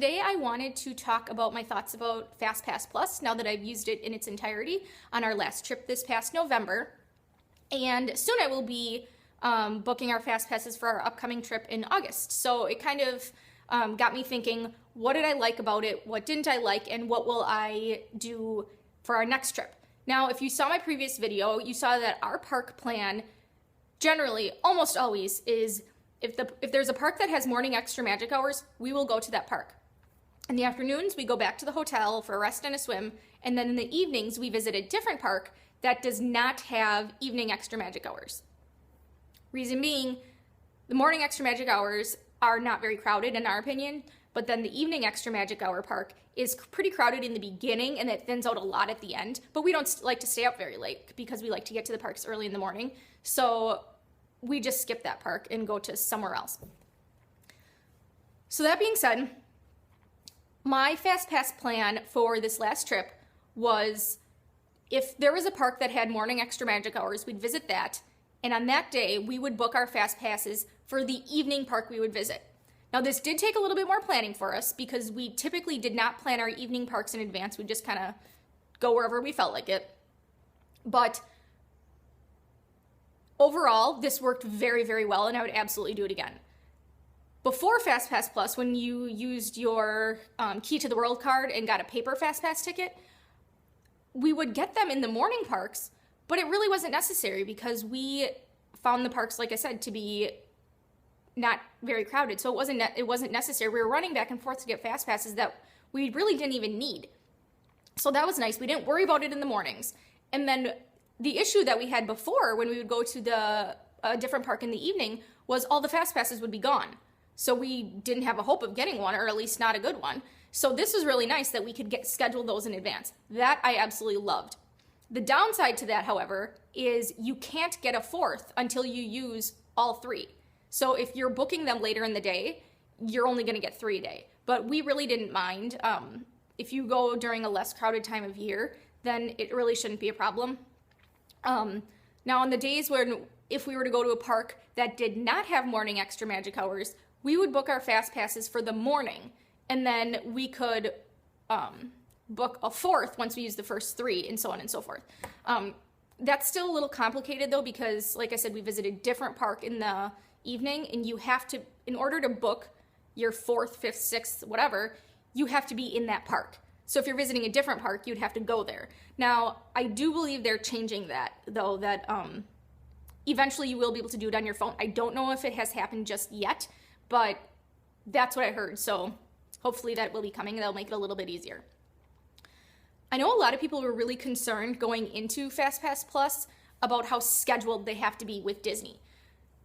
today I wanted to talk about my thoughts about FastPass Plus now that I've used it in its entirety on our last trip this past November. And soon I will be booking our FastPasses for our upcoming trip in August. So it kind of got me thinking, what did I like about it? What didn't I like? And what will I do for our next trip? Now, if you saw my previous video, you saw that our park plan generally, almost always, is if there's a park that has morning extra magic hours, we will go to that park. In the afternoons, we go back to the hotel for a rest and a swim, and then in the evenings, we visit a different park that does not have evening extra magic hours. Reason being, the morning extra magic hours are not very crowded in our opinion, but then the evening extra magic hour park is pretty crowded in the beginning and it thins out a lot at the end, but we don't like to stay up very late because we like to get to the parks early in the morning. So we just skip that park and go to somewhere else. So that being said, my FastPass plan for this last trip was if there was a park that had morning extra magic hours, we'd visit that. And on that day, we would book our FastPasses for the evening park we would visit. Now, this did take a little bit more planning for us because we typically did not plan our evening parks in advance. We'd just kind of go wherever we felt like it. But overall, this worked very, very well, and I would absolutely do it again. Before FastPass Plus, when you used your Key to the World card and got a paper FastPass ticket, we would get them in the morning parks, but it really wasn't necessary because we found the parks, like I said, to be not very crowded. So it wasn't necessary. We were running back and forth to get FastPasses that we really didn't even need. So that was nice. We didn't worry about it in the mornings. And then the issue that we had before when we would go to a different park in the evening was all the FastPasses would be gone. So we didn't have a hope of getting one, or at least not a good one. So this was really nice that we could schedule those in advance. That I absolutely loved. The downside to that, however, is you can't get a fourth until you use all three. So if you're booking them later in the day, you're only going to get 3 a day. But we really didn't mind. If you go during a less crowded time of year, then it really shouldn't be a problem. Now on the days when, if we were to go to a park that did not have morning extra magic hours, we would book our FastPasses for the morning, and then we could book a fourth once we use the first 3, and so on and so forth. That's still a little complicated though, because like I said, we visited a different park in the evening, and you have to, in order to book your 4th, 5th, 6th, whatever, you have to be in that park. So if you're visiting a different park, you'd have to go there. Now, I do believe they're changing that though, that eventually you will be able to do it on your phone. I don't know if it has happened just yet, but that's what I heard. So hopefully that will be coming, and that'll make it a little bit easier. I know a lot of people were really concerned going into FastPass Plus about how scheduled they have to be with Disney.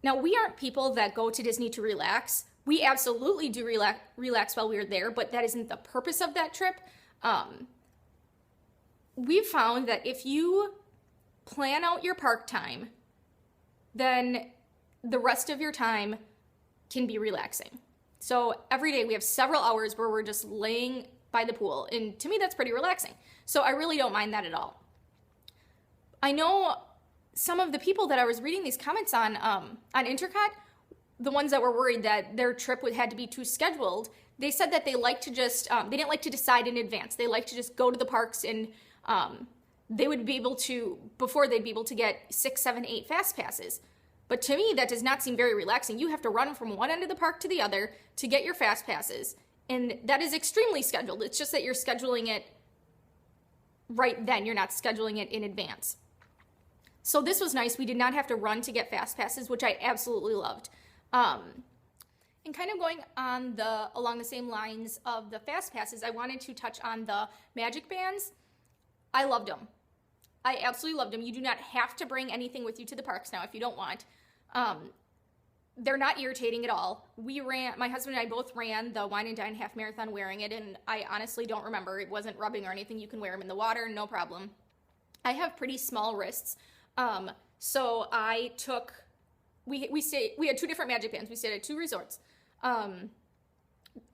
Now, we aren't people that go to Disney to relax. We absolutely do relax while we're there, but that isn't the purpose of that trip. We've found that if you plan out your park time, then the rest of your time can be relaxing. So every day we have several hours where we're just laying by the pool, and to me that's pretty relaxing. So I really don't mind that at all. I know some of the people that I was reading these comments on Intercut, the ones that were worried that their trip had to be too scheduled, they said that they like to just, they didn't like to decide in advance. They like to just go to the parks, and they would be able to, before they'd be able to get 6, 7, 8 FastPasses. But to me, that does not seem very relaxing. You have to run from one end of the park to the other to get your FastPasses. And that is extremely scheduled. It's just that you're scheduling it right then. You're not scheduling it in advance. So this was nice. We did not have to run to get FastPasses, which I absolutely loved. And kind of going on along the same lines of the FastPasses, I wanted to touch on the magic bands. I loved them. I absolutely loved them. You do not have to bring anything with you to the parks now if you don't want. They're not irritating at all. My husband and I both ran the Wine and Dine half marathon wearing it, and I honestly don't remember. It wasn't rubbing or anything. You can wear them in the water, no problem. I have pretty small wrists, so I took, we had 2 different magic bands. We stayed at 2 resorts.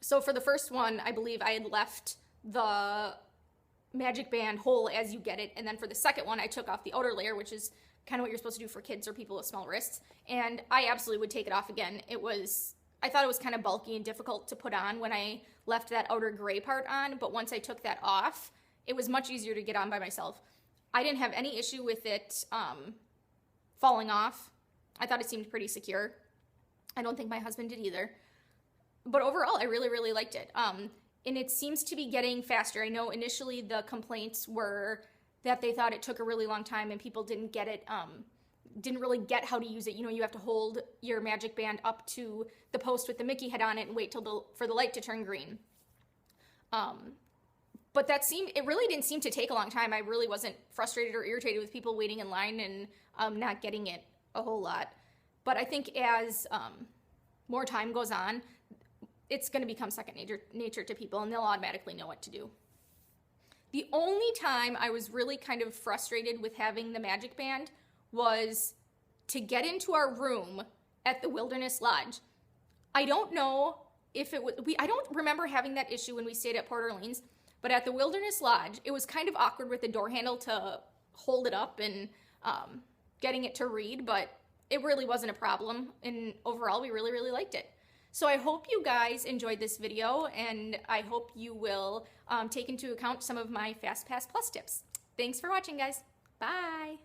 So for the first one, I believe I had left the magic band whole as you get it, and then for the second one, I took off the outer layer, which is kind of what you're supposed to do for kids or people with small wrists, and I absolutely would take it off again. It was I thought it was kind of bulky and difficult to put on when I left that outer gray part on, but once I took that off, it was much easier to get on by myself. I didn't have any issue with it falling off. I thought it seemed pretty secure. I don't think my husband did either. But overall, I really, really liked it. And it seems to be getting faster. I know initially the complaints were that they thought it took a really long time and people didn't get it, didn't really get how to use it. You know, you have to hold your magic band up to the post with the Mickey head on it and wait for the light to turn green. But it really didn't seem to take a long time. I really wasn't frustrated or irritated with people waiting in line and not getting it a whole lot. But I think as more time goes on, it's going to become second nature to people, and they'll automatically know what to do. The only time I was really kind of frustrated with having the magic band was to get into our room at the Wilderness Lodge. I don't know if it was, I don't remember having that issue when we stayed at Port Orleans, but at the Wilderness Lodge, it was kind of awkward with the door handle to hold it up and getting it to read, but it really wasn't a problem. And overall, we really, really liked it. So I hope you guys enjoyed this video, and I hope you will take into account some of my FastPass Plus tips. Thanks for watching, guys. Bye.